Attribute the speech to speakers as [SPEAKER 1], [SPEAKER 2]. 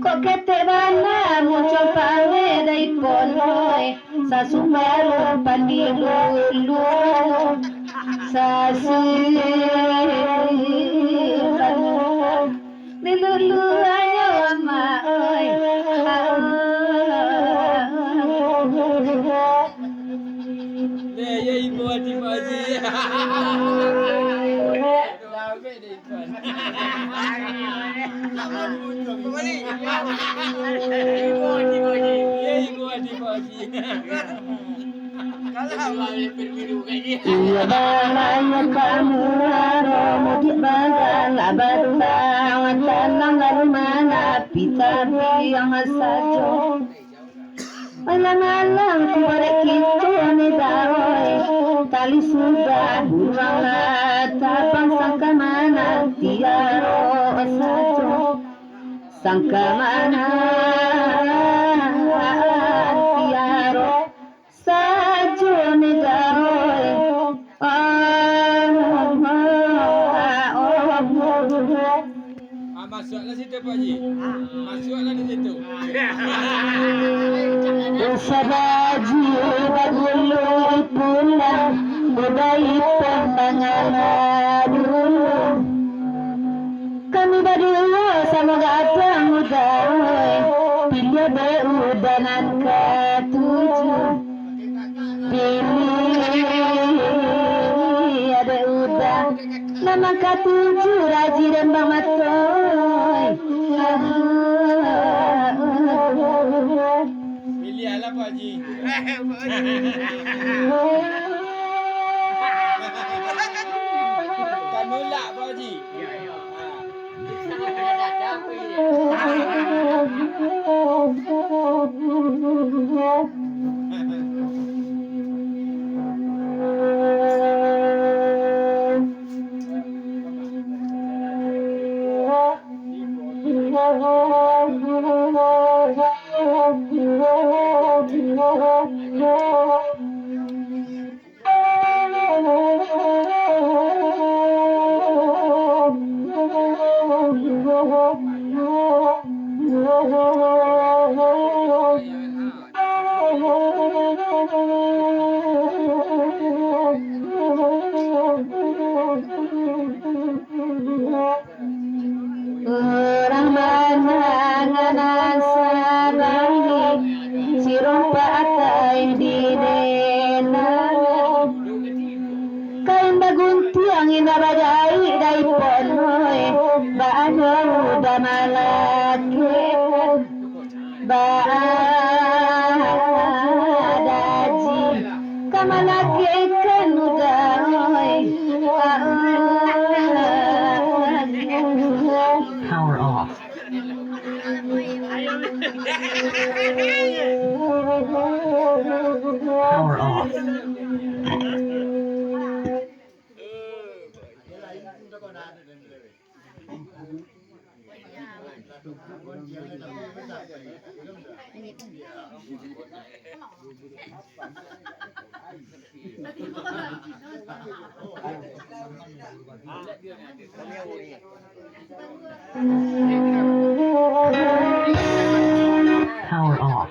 [SPEAKER 1] Kok ketebana muncul pange dai ponoi sasumero pandilulu sasi dilulu ayo ama oi
[SPEAKER 2] ya ibu Haji Haji. Lame deh ikan. Ibu Haji Haji. Kalau berbiru kayak
[SPEAKER 1] iya balanya kamu mudik bagan abatang tanang lalu mana pita yang sajo alang-alang kuarek itu ane daroy tali sudah burang tapang sangka mana tiaro sajo sangka mana tiaro sajo ne daroy
[SPEAKER 2] masuklah situ Pak Haji. Masuklah di situ.
[SPEAKER 1] Sabaji bagulu pulang budai pentangan dulu kami berdua sama gatang udah pilih beudanan ketujuh pilih ada udah nama ketujuh raji rembang matoy
[SPEAKER 2] Pilihlah Pak Haji. Kanulak Pak Haji.
[SPEAKER 1] Orang manangan sabangi sirompa atai di denang kain baguntiang inabajai dai ponoi baano udah malaki baadaji kamalaki ikan udahoi
[SPEAKER 3] Power off. Power off. Power off.